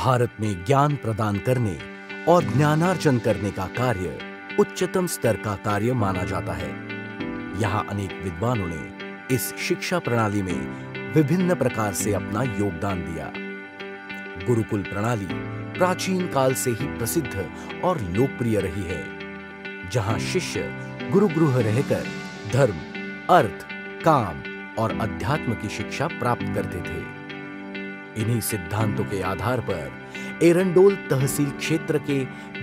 भारत में ज्ञान प्रदान करने और ज्ञानार्जन करने का कार्य उच्चतम स्तर का कार्य माना जाता है। यहाँ अनेक विद्वानों ने इस शिक्षा प्रणाली में विभिन्न प्रकार से अपना योगदान दिया। गुरुकुल प्रणाली प्राचीन काल से ही प्रसिद्ध और लोकप्रिय रही है, जहाँ शिष्य गुरुगृह रहकर धर्म, अर्थ, काम और अध्यात्म की शिक्षा प्राप्त करते थे। इन्हीं सिद्धांतों के आधार पर एरंडोल तहसील क्षेत्र के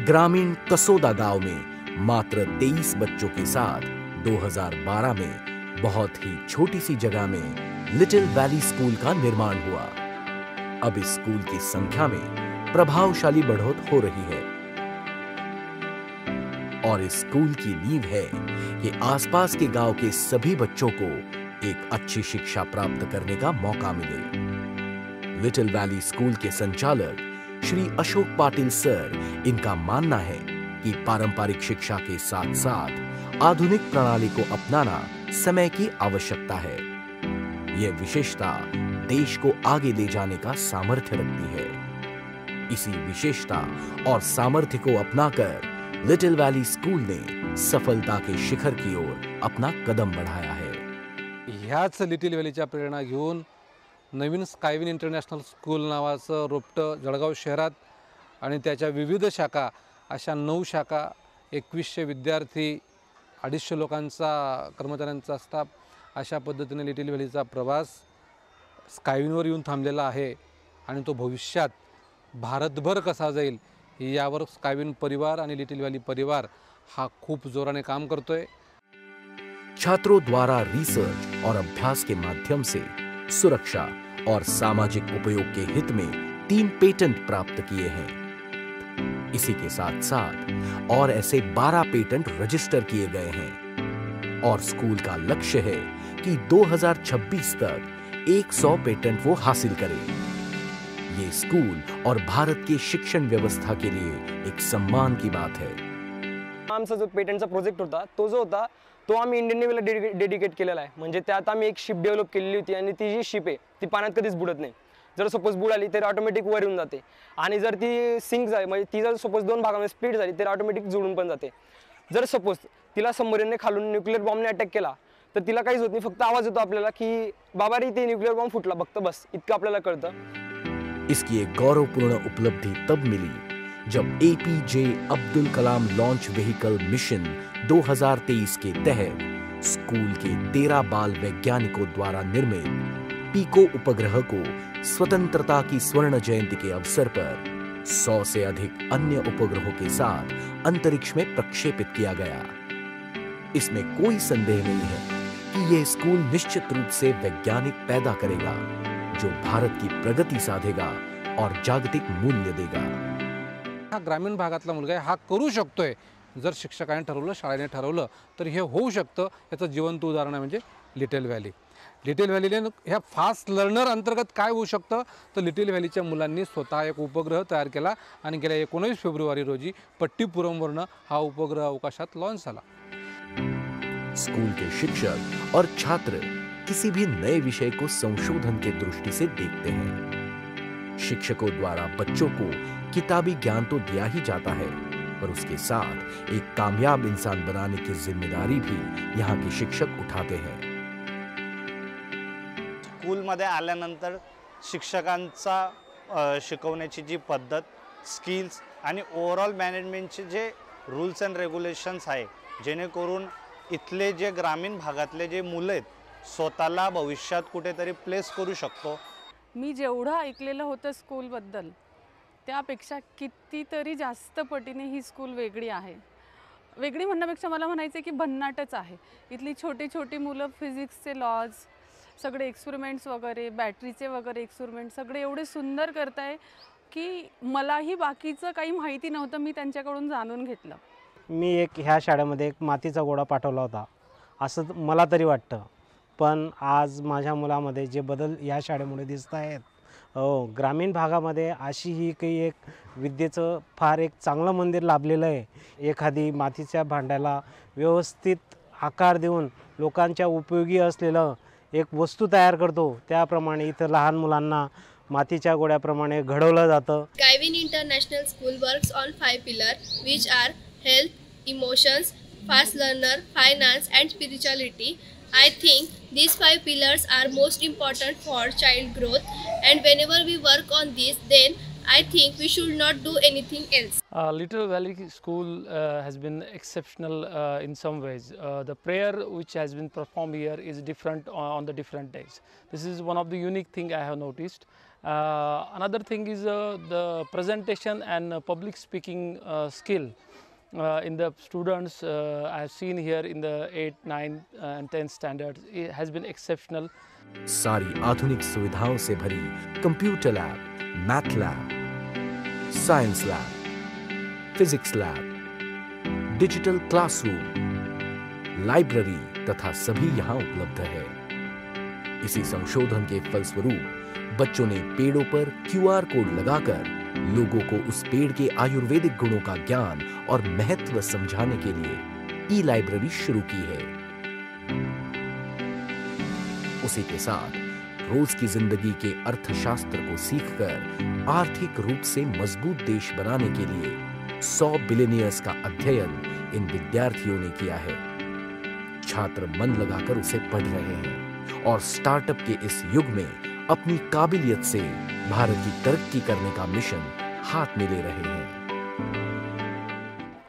ग्रामीण कसोदा गांव में मात्र 23 बच्चों के साथ 2012 में बहुत ही छोटी सी जगह में लिटिल वैली स्कूल का निर्माण हुआ। अब इस स्कूल की संख्या में प्रभावशाली बढ़ोतरी हो रही है और इस स्कूल की नींव है कि आसपास के गांव के सभी बच्चों को एक अच्छी शिक्षा प्राप्त करने का मौका मिले। लिटिल वैली स्कूल के संचालक श्री अशोक पाटिल सर, इनका मानना है कि पारंपरिक शिक्षा के साथ साथ आधुनिक प्रणाली को अपनाना समय की आवश्यकता है। यह विशेषता देश को आगे ले जाने का सामर्थ्य रखती है। इसी विशेषता और सामर्थ्य को अपनाकर लिटिल वैली स्कूल ने सफलता के शिखर की ओर अपना कदम बढ़ाया है। ह्याच लिटिल वॅलीच्या प्रेरणा घेऊन नवीन स्कायविन इंटरनॅशनल स्कूल नावाचं रोपटं जळगाव शहरात आणि त्याच्या विविध शाखा अशा 9 शाखा, 2100 विद्यार्थी, 250 लोकांचा कर्मचाऱ्यांचा स्टाफ अशा पद्धतीने लिटिल वॅलीचा प्रवास स्कायविनवर येऊन थांबलेला आहे आणि तो भविष्यात भारतभर कसा जाईल यावर स्कायविन परिवार आणि लिटिल वॅली परिवार हा खूप जोराने काम करतोय। छात्रों द्वारा रिसर्च और अभ्यास के माध्यम से सुरक्षा और सामाजिक उपयोग के हित में 3 पेटेंट प्राप्त किए हैं। इसी के साथ साथ और ऐसे 12 पेटेंट रजिस्टर किए गए हैं और स्कूल का लक्ष्य है कि 2026 तक 100 पेटेंट वो हासिल करे। ये स्कूल और भारत की शिक्षण व्यवस्था के लिए एक सम्मान की बात है। आमचा जो पेटेंटचा प्रोजेक्ट होता तो आम्ही इंडियन नेव्हीला डेडिकेट केलेला आहे। म्हणजे त्यात आम्ही एक शिप डेव्हलप केलेली होती आणि ती जी शिप आहे ती पाण्यात कधीच बुडत नाही। जर सपोज बुडाली तर ऑटोमॅटिक वर येऊन जाते आणि जर ती सिंक झाली म्हणजे ती जर सपोज 2 भागामध्ये स्प्लिट झाली तर ऑटोमॅटिक जुळून पण जाते। जर सपोज तिला सबमरीनने खालून न्यूक्लियर बॉम्बने अटॅक केला तर तिला काहीच होत नाही, फक्त आवाज येतो आपल्याला की बाबा रे ते न्यूक्लियर बॉम्ब फुटला, फक्त बस इतकं आपल्याला कळतं। इसकी एक गौरवपूर्ण उपलब्धि तब मिली जब APJ Abdul Kalam launch vehicle mission 2023 के तहत स्कूल के 13 बाल वैज्ञानिकों द्वारा निर्मित पीको उपग्रह को स्वतंत्रता की स्वर्ण जयंती के अवसर पर 100 से अधिक अन्य उपग्रहों के साथ अंतरिक्ष में प्रक्षेपित किया गया। इसमें कोई संदेह नहीं है कि यह स्कूल निश्चित रूप से वैज्ञानिक पैदा करेगा जो भारत की प्रगति साधेगा और जागतिक मूल्य देगा। हा ग्रामीण भागातला मुलगा हा करू शकतोय, जर शिक्षकाने ठरवलं, शाळेने ठरवलं तर हे होऊ शकतं। याचं जिवंत उदाहरण म्हणजे लिटिल वॅली। लिटिल वॅलीने ह्या फास्ट लर्नर अंतर्गत काय होऊ शकतं तर लिटिल वॅलीच्या मुलांनी स्वतः एक उपग्रह तयार केला आणि गेल्या 19 फेब्रुवारी रोजी पट्टीपुरमवरून हा उपग्रह अवकाशात लॉन्च झाला। स्कूल के शिक्षक और छात्र किसी भी नए विषय को संशोधन के दृष्टि से देखते हैं। शिक्षकों द्वारा बच्चों को किताबी ज्ञान तो दिया ही जाता है, पर उसके साथ एक कामयाब इंसान बनाने की जिम्मेदारी भी यहाँ के शिक्षक उठाते हैं। स्कूलमध्ये आल्यानंतर शिक्षकांचा शिकवण्याची जी पद्धत, स्किल्स आणि ओव्हरऑल मॅनेजमेंटचे जे रूल्स अँड रेग्युलेशन्स आहे, जेणेकरून इथले जे ग्रामीण भागातले जे मुलं आहेत स्वतःला भविष्यात कुठेतरी प्लेस करू शकतो। मी जेवढं ऐकलेलं होतं स्कूलबद्दल त्यापेक्षा कितीतरी जास्त पटीने ही स्कूल वेगळी आहे। वेगळी म्हणण्यापेक्षा मला म्हणायचं की भन्नाटच आहे। इथली छोटी छोटी मुलं फिजिक्सचे लॉज, सगळे एक्सपेरिमेंट्स वगैरे, बॅटरीचे वगैरे एक्सपेरिमेंट सगळे एवढे सुंदर करताय की मलाही बाकीचं काही माहिती नव्हतं, मी त्यांच्याकडून जाणून घेतलं। मी एक ह्या शाळेमध्ये एक मातीचा गोळा पाठवला होता असं मला तरी वाटतं, पण आज माझ्या मुलामध्ये जे बदल या शाळेमुळे दिसत आहेत, ग्रामीण भागामध्ये अशी ही काही एक विद्येचं फार एक चांगलं मंदिर लाभलेलं आहे। एखादी मातीच्या भांड्याला व्यवस्थित आकार देऊन लोकांच्या उपयोगी असलेलं एक वस्तू तयार करतो, त्याप्रमाणे इथं लहान मुलांना मातीच्या गोळ्याप्रमाणे घडवलं जातं. Kaiwin International School works on 5 pillars which are health, emotions, fast learner, finance and spirituality. I think these 5 pillars are most important for child growth, and whenever we work on this, then I think we should not do anything else. Little Valley School has been exceptional in some ways. The prayer which has been performed here is different on the different days. This is one of the unique thing I have noticed. Another thing is the presentation and public speaking skill in the students I have seen here in the 8, 9 and 10 standards. It has been exceptional. सारी आधुनिक सुविधाओं से भरी computer lab, math lab, science lab, physics lab, digital classroom, library तथा सभी यहाँ उपलब्ध है। इसी संशोधन के फलस्वरूप बच्चों ने पेड़ों पर QR कोड लगाकर लोगों को उस पेड़ के आयुर्वेदिक गुणों का ज्ञान और महत्व समझाने के लिए ई-लाइब्रेरी शुरू की है। उसी के साथ रोज की जिंदगी के अर्थशास्त्र को सीखकर आर्थिक रूप से मजबूत देश बनाने के लिए 100 बिलियनियर्स का अध्ययन इन विद्यार्थियों ने किया है। छात्र मन लगाकर उसे पढ़ रहे हैं और स्टार्टअप के इस युग में अपनी काबिलियत से भारत की तरक्की करने का मिशन हाथ में ले रहे हैं।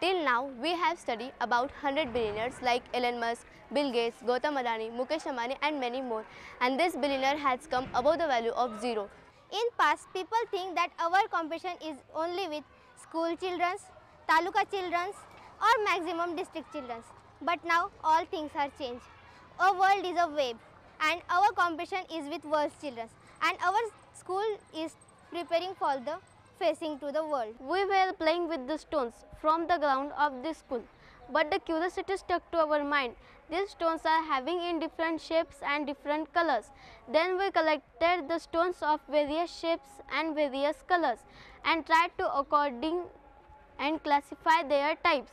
Till now, we have studied about 100 billionaires like Elon Musk, Bill Gates, Gautam Adani, Mukesh Ambani and many more. And this billionaire has come above the value of 0. In past, people think that our competition is only with school children, taluka children or maximum district children. But now all things are changed. Our world is a web and our competition is with world's children. And our school is preparing for the facing to the world. We were playing with the stones from the ground of this school, but the curiosity stuck to our mind. These stones are having in different shapes and different colors. Then we collected the stones of various shapes and various colors and tried to according and classify their types.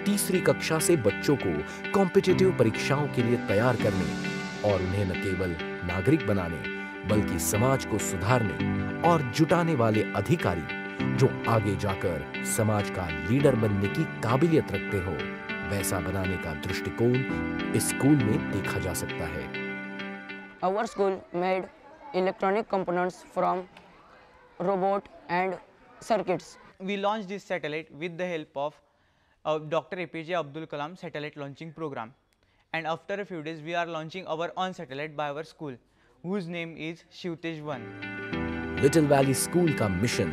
तीसरी कक्षा से बच्चों को competitive परीक्षाओं के लिए तैयार करने और उन्हें न केवल नागरिक बनाने बल्कि समाज को सुधारने और जुटाने वाले अधिकारी जो आगे जाकर समाज का लीडर बनने की काबिलियत रखते हो, वैसा बनाने का दृष्टिकोण इस स्कूल में देखा जा सकता है। Our school made electronic components from robot and circuits. We launched this satellite with the help of Dr. APJ Abdul Kalam satellite launching program, and after a few days we are launching our own satellite by our school, whose name is Shivtej 1. Little valley school का mission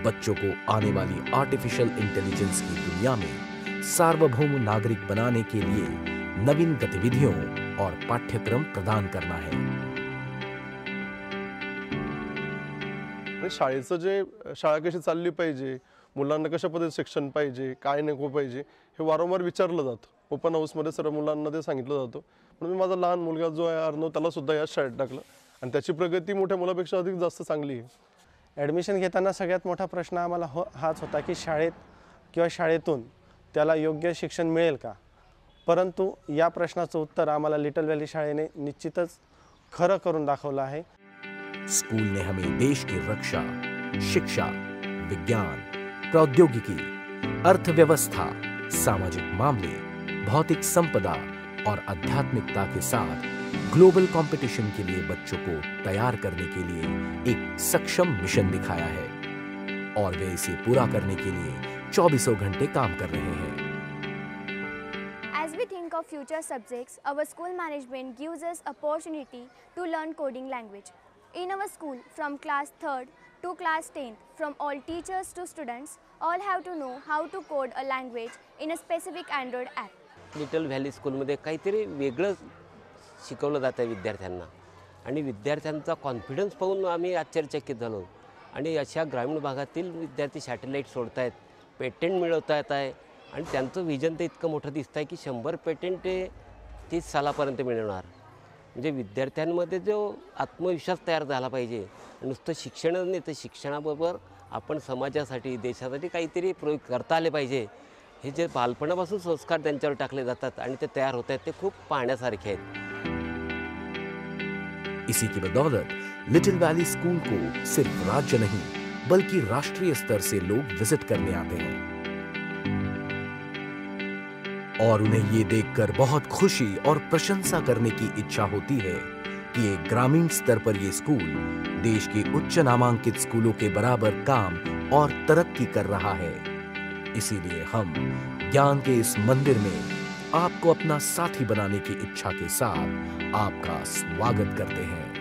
बच्चों को आने वाली artificial intelligence की दुनिया में सार्वभौम नागरिक बनाने के लिए नवीन गतिविधियों और पाठ्यक्रम प्रदान करना है। शाळेचं जे शाळा कशी चालली पाहिजे, मुलांना कशा पद्धतीने शिक्षण पाहिजे, काय नको पाहिजे हे वारंवार विचारलं जातं। ओपन हाऊसमध्ये सर्व मुलांना ते सांगितलं जातं। म्हणून मी माझा लहान मुलगा जो आहे अर्णव त्याला सुद्धा या शाळेत टाकलं आणि त्याची प्रगती मोठ्या मुलापेक्षा अधिक जास्त चांगली आहे। ॲडमिशन घेताना सगळ्यात मोठा प्रश्न आम्हाला हाच होता की शाळेत किंवा शाळेतून त्याला योग्य शिक्षण मिळेल का, परंतु या प्रश्नाचं उत्तर आम्हाला लिटिल वैली शाळेने निश्चितच खरं करून दाखवलं आहे। स्कूल ने हमें देश की रक्षा, शिक्षा, विज्ञान, प्रौद्योगिकी, अर्थव्यवस्था, सामाजिक मामले, भौतिक संपदा और आध्यात्मिकता के साथ ग्लोबल कंपटीशन के लिए बच्चों को तैयार करने के लिए एक सक्षम मिशन दिखाया है और वे इसे पूरा करने के लिए 24 घंटे काम कर रहे हैं। As we think of future subjects, our school management gives us opportunity to learn coding language. In our school, from class 3rd to class 10th, from all teachers to students, all have to know how to code a language in a specific Android app. Little valley स्कूलमध्ये काहीतरी वेगळं शिकवलं जातं आहे विद्यार्थ्यांना आणि विद्यार्थ्यांचा confidence पाहून आम्ही आश्चर्यचकित झालो आणि अशा ग्रामीण भागातील विद्यार्थी सॅटेलाईट सोडत आहेत, पेटेंट मिळवता येत आहे आणि त्यांचं विजन ते इतकं मोठं दिसतं आहे की 100 पेटेंट ते 30 सालापर्यंत मिळवणार। म्हणजे विद्यार्थ्यांमध्ये जो आत्मविश्वास तयार झाला पाहिजे, नुसतं शिक्षणच नाही तर शिक्षणाबरोबर आपण समाजासाठी देशासाठी काहीतरी प्रयोग करता आले पाहिजे। हे जे बालपणापासून संस्कार त्यांच्यावर टाकले जातात आणि ते तयार होत आहेत ते खूप पाहण्यासारखे आहेत। इसी की बदौलत लिटिल वैली स्कूल को सिर्फ राज्य नहीं बल्कि राष्ट्रीय स्तर से लोग विजिट करने आते हैं और उन्हें ये देखकर बहुत खुशी और प्रशंसा करने की इच्छा होती है कि एक ग्रामीण स्तर पर ये स्कूल देश के उच्च नामांकित स्कूलों के बराबर काम और तरक्की कर रहा है। इसीलिए हम ज्ञान के इस मंदिर में आपको अपना साथी बनाने की इच्छा के साथ आपका स्वागत करते हैं।